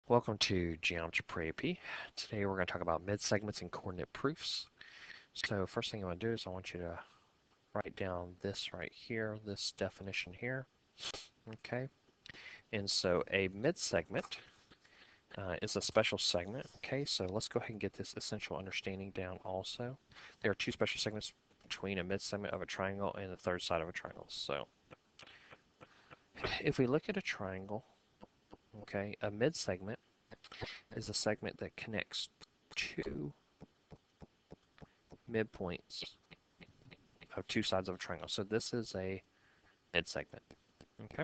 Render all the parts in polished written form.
Welcome to Geometry for AP. Today we're going to talk about mid-segments and coordinate proofs. So first thing I want to do is I want you to write down this right here, this definition here. Okay, and so a mid-segment is a special segment. Okay, so let's go ahead and get this essential understanding down also. There are two special segments between a mid-segment of a triangle and the third side of a triangle. So if we look at a triangle, okay, a mid-segment is a segment that connects two midpoints of two sides of a triangle. So this is a mid-segment. Okay.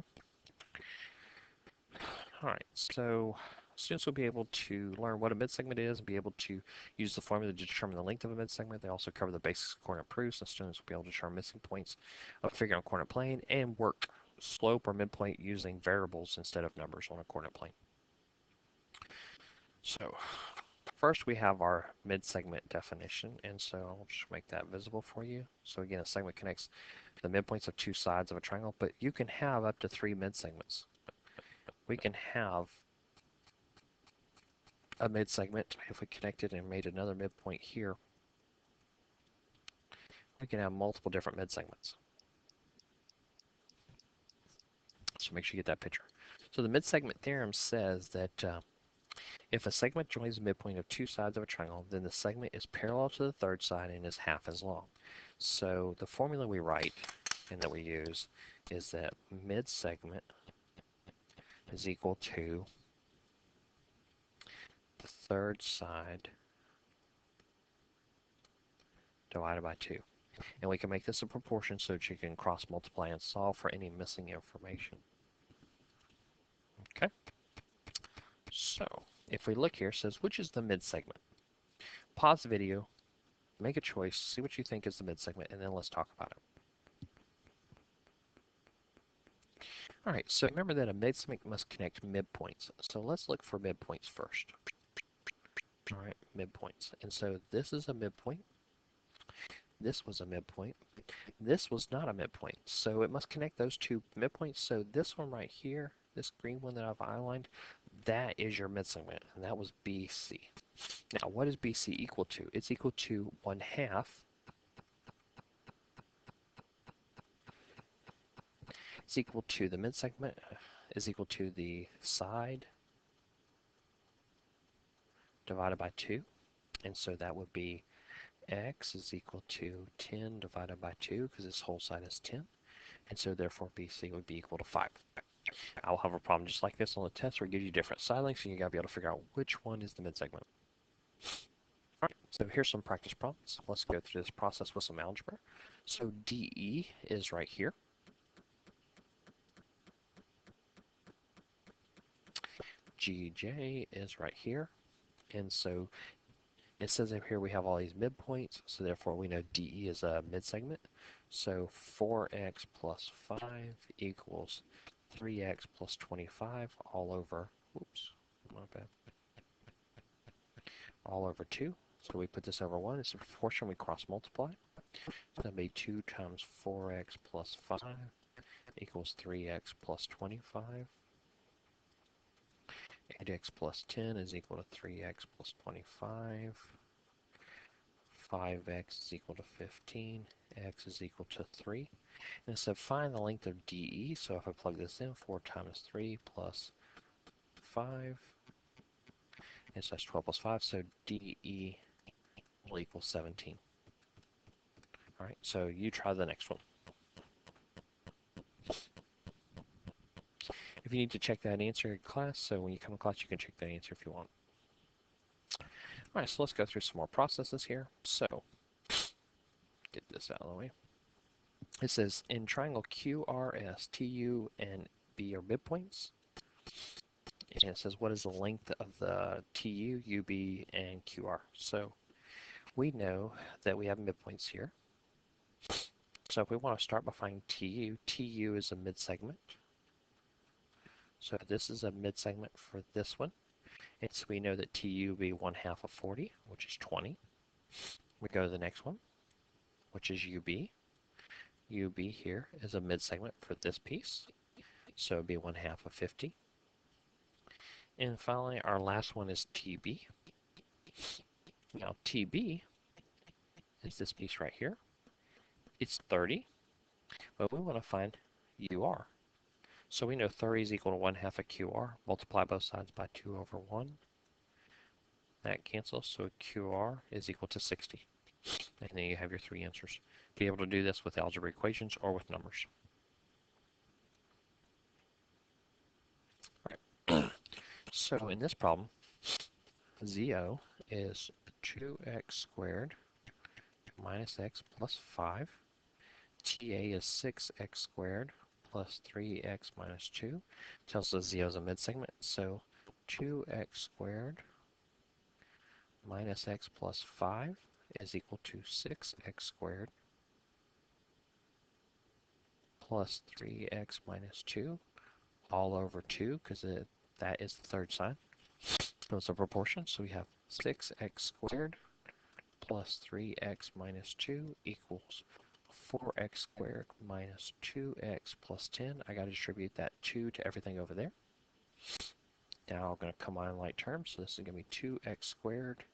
All right. So students will be able to learn what a mid-segment is and be able to use the formula to determine the length of a mid-segment. They also cover the basics of coordinate proofs, and students will be able to determine missing points of a figure on a coordinate plane and work slope or midpoint using variables instead of numbers on a coordinate plane. So first we have our mid-segment definition, and so I'll just make that visible for you. So again, a segment connects the midpoints of two sides of a triangle, but you can have up to three mid-segments. We can have a mid-segment, if we connected and made another midpoint here, we can have multiple different mid-segments. So make sure you get that picture. So the mid-segment theorem says that if a segment joins the midpoint of two sides of a triangle, then the segment is parallel to the third side and is half as long. So the formula we write and that we use is that mid-segment is equal to the third side divided by 2. And we can make this a proportion so that you can cross multiply and solve for any missing information. Okay? So, if we look here, it says, which is the mid-segment? Pause the video, make a choice, see what you think is the mid-segment, and then let's talk about it. All right, so remember that a mid-segment must connect midpoints. So let's look for midpoints first. All right, midpoints. And so this is a midpoint. This was a midpoint. This was not a midpoint. So it must connect those two midpoints. So this one right here, this green one that I've outlined, that is your mid-segment, and that was BC. Now, what is BC equal to? It's equal to 1/2. It's equal to the mid-segment is equal to the side divided by 2. And so that would be x is equal to 10 divided by 2 because this whole side is 10. And so therefore BC would be equal to 5. I'll have a problem just like this on the test where it gives you different side lengths and you gotta be able to figure out which one is the mid-segment. All right, so here's some practice problems. Let's go through this process with some algebra. So DE is right here. GJ is right here. And so it says over here we have all these midpoints, so therefore we know DE is a mid-segment. So 4x plus 5 equals 3x plus 25 all over, oops, my bad, all over 2. So we put this over 1. It's a proportion we cross multiply. So that'd be 2 times 4x plus 5 equals 3x plus 25. 8x plus 10 is equal to 3x plus 25. 5x is equal to 15. X is equal to 3. And it said find the length of DE. So if I plug this in, 4 times 3 plus 5. And so that's 12 plus 5. So DE will equal 17. All right, so you try the next one. If you need to check that answer in class, so when you come to class, you can check that answer if you want. All right, so let's go through some more processes here. So, get this out of the way. It says in triangle QRS, TU and B are midpoints. And it says what is the length of the TU, UB, and QR. So we know that we have midpoints here. So if we want to start by finding TU, TU is a mid-segment. So this is a mid-segment for this one. And so we know that TU would be 1/2 of 40, which is 20. We go to the next one, which is UB. UB here is a mid-segment for this piece. So it would be 1/2 of 50. And finally, our last one is TB. Now, TB is this piece right here. It's 30, but we want to find UR. So we know 30 is equal to 1/2 of QR. Multiply both sides by 2 over 1. That cancels, so QR is equal to 60. And then you have your three answers. Be able to do this with algebra equations or with numbers. All right. So in this problem, ZO is 2x squared minus x plus 5. TA is 6x squared plus 3x minus 2. Tells us ZO is a midsegment, so 2x squared minus x plus 5 is equal to 6x squared plus 3x minus 2 all over 2, because that is the third side. So it's a proportion, so we have 6x squared plus 3x minus 2 equals 4x squared minus 2x plus 10. I got to distribute that 2 to everything over there. Now I'm going to combine like terms, so this is going to be 2x squared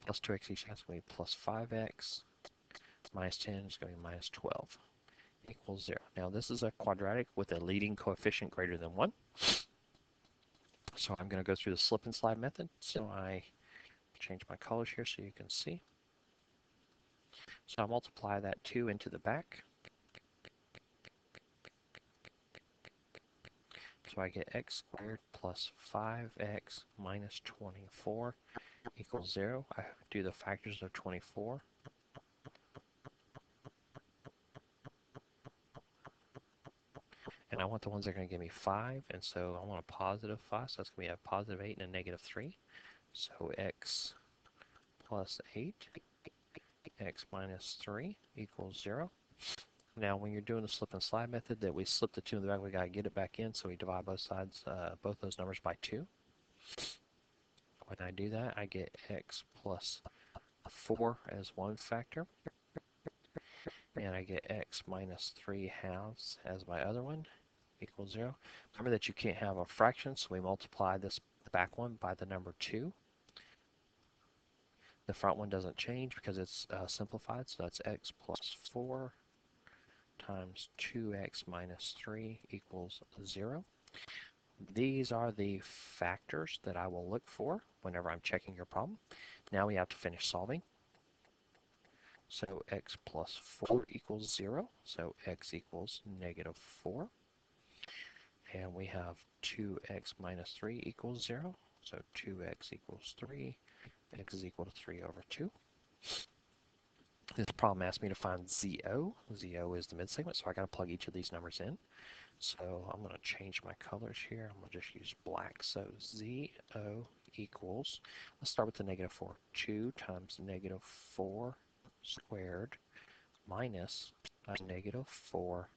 plus 2x each side is going to be plus 5x minus 10 is going to be minus 12 equals 0. Now this is a quadratic with a leading coefficient greater than 1. So I'm going to go through the slip and slide method. So I change my colors here so you can see. So I multiply that 2 into the back. So I get x squared plus 5x minus 24 equals 0. I do the factors of 24. And I want the ones that are going to give me 5, and so I want a positive 5, so that's going to be a positive 8 and a negative 3. So x plus 8, x minus 3 equals 0. Now, when you're doing the slip and slide method, that we slip the 2 in the back, we got to get it back in, so we divide both sides, both those numbers by 2. When I do that, I get x plus 4 as one factor, and I get x minus 3 halves as my other one, equals 0. Remember that you can't have a fraction, so we multiply this back one by the number 2. The front one doesn't change because it's simplified, so that's x plus 4 times 2x minus 3 equals 0. These are the factors that I will look for whenever I'm checking your problem. Now we have to finish solving. So x plus 4 equals 0, so x equals negative 4. And we have 2x minus 3 equals 0, so 2x equals 3, x is equal to 3 over 2. This problem asked me to find ZO. ZO is the midsegment, so I got to plug each of these numbers in. So I'm going to change my colors here. I'm going to just use black. So ZO equals, let's start with the negative 4. 2 times negative 4 squared minus negative 4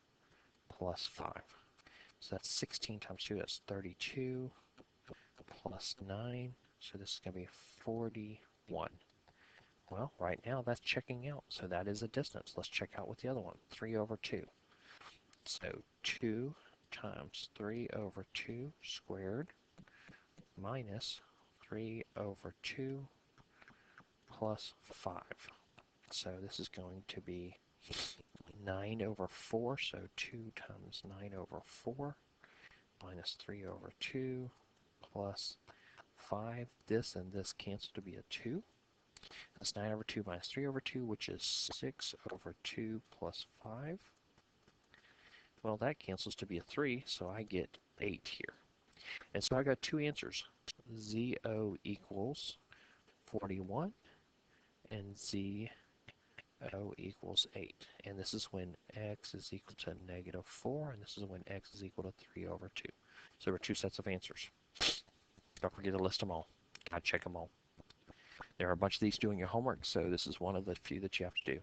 plus 5. So that's 16 times 2, that's 32 plus 9. So this is going to be 41. Well, right now that's checking out, so that is a distance. Let's check out with the other one, 3 over 2. So 2 times 3 over 2 squared minus 3 over 2 plus 5. So this is going to be 9 over 4, so 2 times 9 over 4 minus 3 over 2 plus 5. This and this cancel to be a 2. That's 9 over 2 minus 3 over 2, which is 6 over 2 plus 5. Well, that cancels to be a 3, so I get 8 here. And so I got two answers. ZO equals 41 and ZO equals 8. And this is when x is equal to negative 4, and this is when x is equal to 3 over 2. So there were two sets of answers. Don't forget to list them all. Gotta check them all. There are a bunch of these doing your homework, so this is one of the few that you have to do.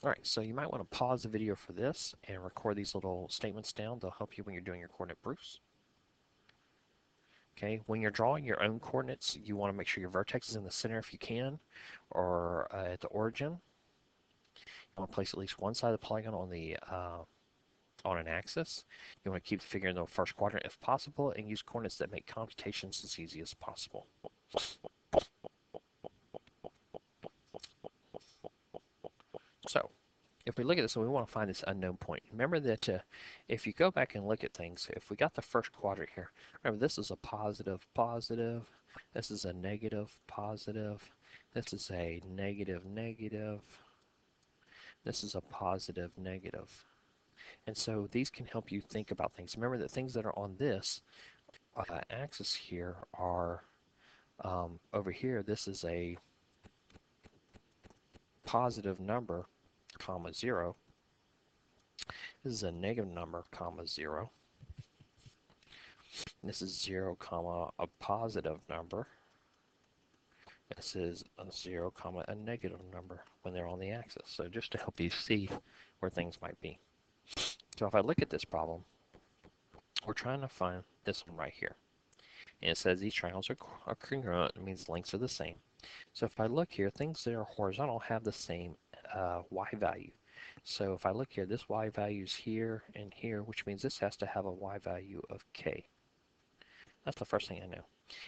Alright, so you might want to pause the video for this and record these little statements down. They'll help you when you're doing your coordinate proofs. Okay, when you're drawing your own coordinates, you want to make sure your vertex is in the center if you can, or at the origin. You want to place at least one side of the polygon on the on an axis. You want to keep the figure in the first quadrant if possible, and use coordinates that make computations as easy as possible. So, if we look at this and we want to find this unknown point, remember that if you go back and look at things, if we got the first quadrant here, remember this is a positive, positive, this is a negative, positive, this is a negative, negative, this is a positive, negative. And so these can help you think about things. Remember that things that are on this axis here are over here, this is a positive number, comma 0. This is a negative number, comma 0. This is 0, comma a positive number. This is a 0, comma a negative number when they're on the axis. So just to help you see where things might be. So if I look at this problem, we're trying to find this one right here. And it says these triangles are congruent. It means lengths are the same. So if I look here, things that are horizontal have the same y value. So if I look here, this y value is here and here, which means this has to have a y value of k. That's the first thing I know.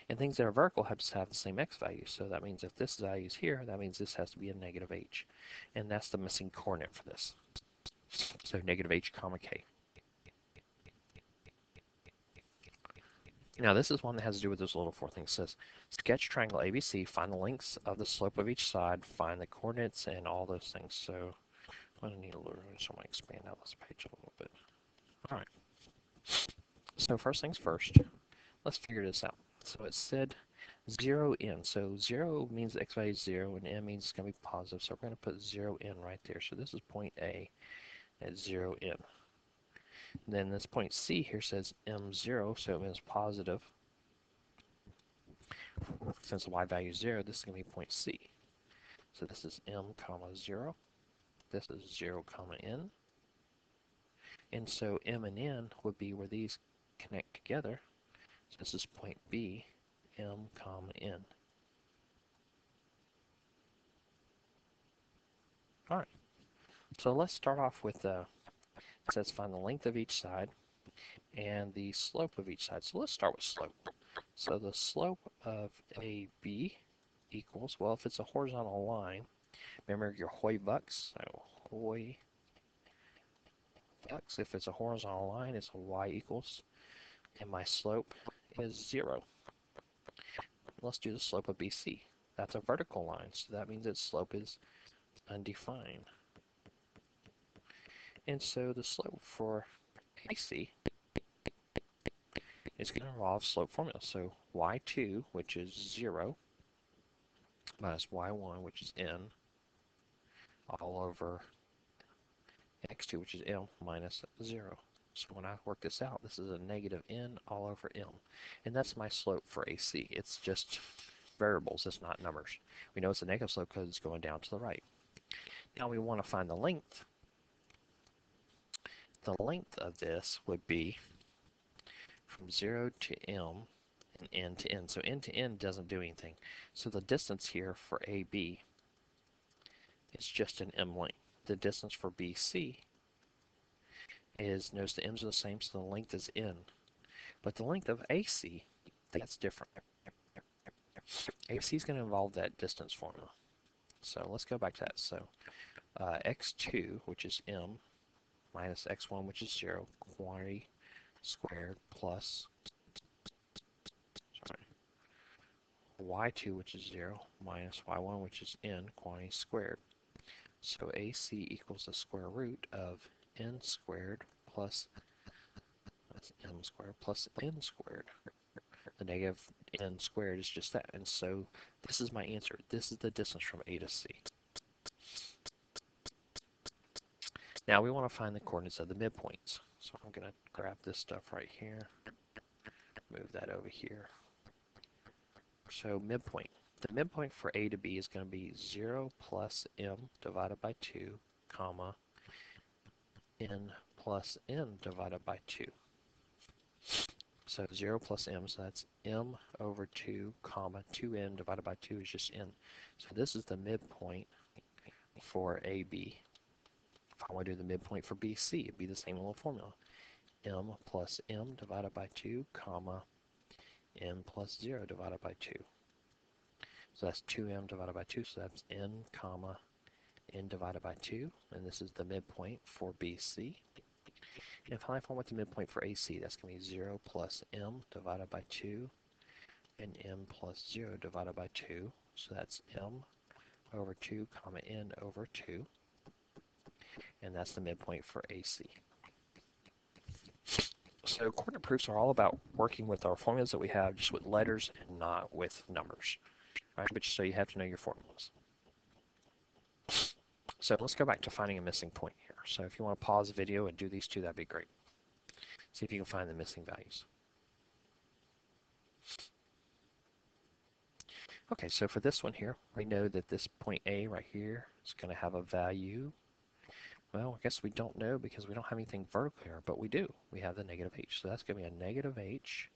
And things that are vertical have to have the same x value. So that means if this value is here, that means this has to be a negative h. And that's the missing coordinate for this. So negative h comma k. Now this is one that has to do with those little four things. It says, sketch triangle ABC, find the lengths of the slope of each side, find the coordinates, and all those things. So I need a little room, so I'm going to expand out this page a little bit. All right. So first things first, let's figure this out. So it said 0 in. So 0 means the x value is 0, and n means it's going to be positive. So we're going to put 0 in right there. So this is point A at 0 in. Then this point C here says m0, so it means positive. Since the y value is 0, this is going to be point C. So this is m comma 0. This is 0 comma n. And so m and n would be where these connect together. So this is point B, m comma n. All right. So let's start off with it says find the length of each side and the slope of each side. So let's start with slope. So the slope of AB equals, well, if it's a horizontal line, remember your Hoy bucks. So Hoy bucks, if it's a horizontal line, it's a y equals, and my slope is 0. Let's do the slope of BC. That's a vertical line, so that means its slope is undefined. And so the slope for AC is going to involve slope formula. So y2, which is 0, minus y1, which is n, all over x2, which is m, minus 0. So when I work this out, this is a negative n all over m. And that's my slope for AC. It's just variables, it's not numbers. We know it's a negative slope because it's going down to the right. Now we want to find the length. The length of this would be from 0 to m and n to n. So n to n doesn't do anything. So the distance here for AB is just an m length. The distance for BC is, notice the m's are the same, so the length is n. But the length of AC, that's different. AC is going to involve that distance formula. So let's go back to that. So x2, which is m, minus x1, which is 0, quantity squared plus y2, which is 0, minus y1, which is n, quantity squared. So AC equals the square root of n squared plus, that's m squared, plus n squared. The negative n squared is just that. And so this is my answer. This is the distance from A to C. Now we want to find the coordinates of the midpoints. So I'm going to grab this stuff right here, move that over here. So midpoint. The midpoint for A to B is going to be 0 plus m divided by 2, comma, n plus n divided by 2. So 0 plus m, so that's m over 2, comma, 2n divided by 2 is just n. So this is the midpoint for AB. If I want to do the midpoint for BC, it'd be the same little formula. M plus M divided by 2, comma, N plus 0 divided by 2. So that's 2M divided by 2, so that's N, comma, N divided by 2, and this is the midpoint for BC. And finally, if I want the midpoint for AC, that's going to be 0 plus M divided by 2, and M plus 0 divided by 2. So that's M over 2, comma, N over 2. And that's the midpoint for AC. So coordinate proofs are all about working with our formulas that we have, just with letters and not with numbers. All right, but so you have to know your formulas. So let's go back to finding a missing point here. So if you want to pause the video and do these two, that'd be great. See if you can find the missing values. Okay, so for this one here, we know that this point A right here is going to have a value. Well, I guess we don't know because we don't have anything vertical here, but we do. We have the negative h. So that's going to be a negative h.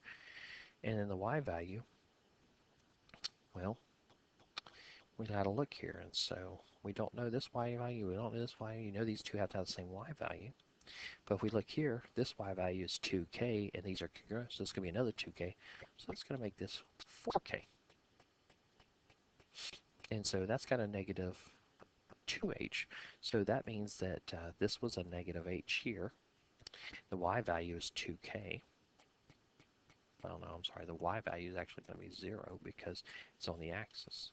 And then the y value, well, we got to look here. And so we don't know this y value. We don't know this y value. You know these two have to have the same y value. But if we look here, this y value is 2k, and these are congruent, so it's going to be another 2k. So that's going to make this 4k. And so that's got a negative 2h. So that means that this was a negative h here. The y value is 2k. Well, no, I'm sorry. The y value is actually going to be 0 because it's on the axis.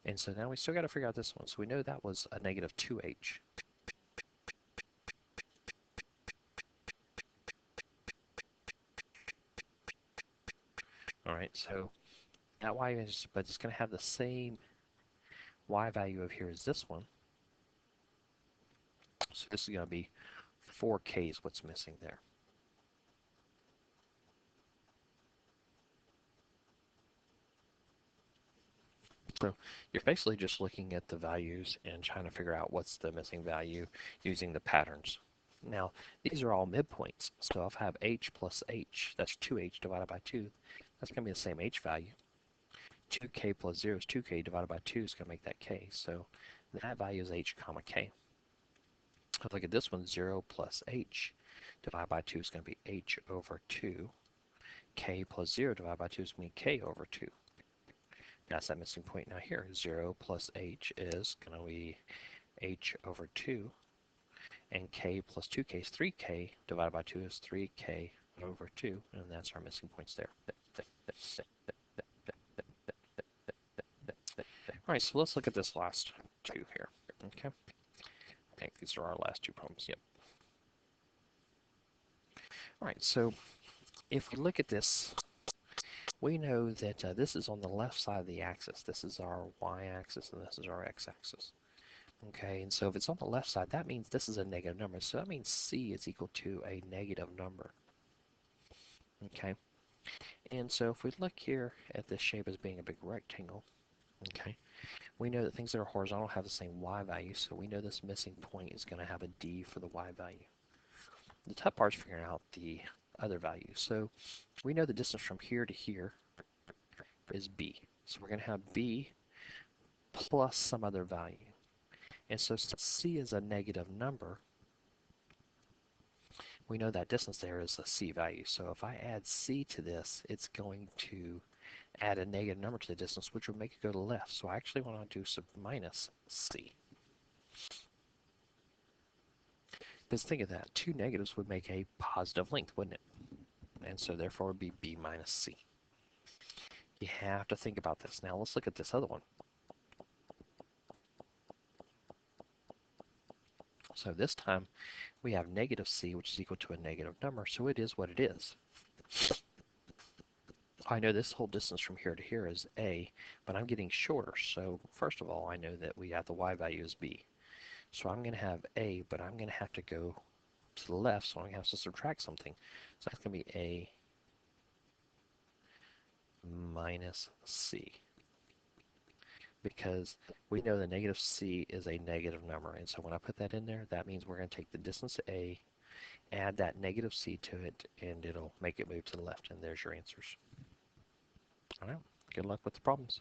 And so now we still got to figure out this one. So we know that was a negative 2h. All right, so that y is, but it's going to have the same y value of here as this one. So this is going to be 4k is what's missing there. So you're basically just looking at the values and trying to figure out what's the missing value using the patterns. Now, these are all midpoints. So if I have h plus h, that's 2h divided by 2, that's going to be the same h value. 2k plus 0 is 2k divided by 2 is going to make that k. So that value is h comma k. If I look at this one, 0 plus h divided by 2 is going to be h over 2. K plus 0 divided by 2 is going to be k over 2. That's that missing point now here. 0 plus h is going to be h over 2. And k plus 2k is 3k divided by 2 is 3k over 2. And that's our missing points there. All right, so let's look at this last two here. Okay. I think these are our last two problems. Yep. All right, so if we look at this, we know that this is on the left side of the axis. This is our y-axis, and this is our x-axis. Okay, and so if it's on the left side, that means this is a negative number. So that means c is equal to a negative number. Okay, and so if we look here at this shape as being a big rectangle, okay, we know that things that are horizontal have the same y value, so we know this missing point is going to have a d for the y value. The tough part is figuring out the other value. So we know the distance from here to here is b. So we're going to have b plus some other value. And so since c is a negative number, we know that distance there is a c value. So if I add c to this, it's going to add a negative number to the distance, which will make it go to the left. So I actually want to do some minus c. Because think of that, two negatives would make a positive length, wouldn't it? And so therefore it would be b minus c. You have to think about this. Now let's look at this other one. So this time we have negative c, which is equal to a negative number, so it is what it is. I know this whole distance from here to here is a, but I'm getting shorter. So first of all, I know that we have the y value is b. So I'm going to have a, but I'm going to have to go to the left, so I'm going to have to subtract something. So that's going to be a minus c. Because we know the negative c is a negative number. And so when I put that in there, that means we're going to take the distance a, add that negative c to it, and it'll make it move to the left. And there's your answers. All right. Good luck with the problems.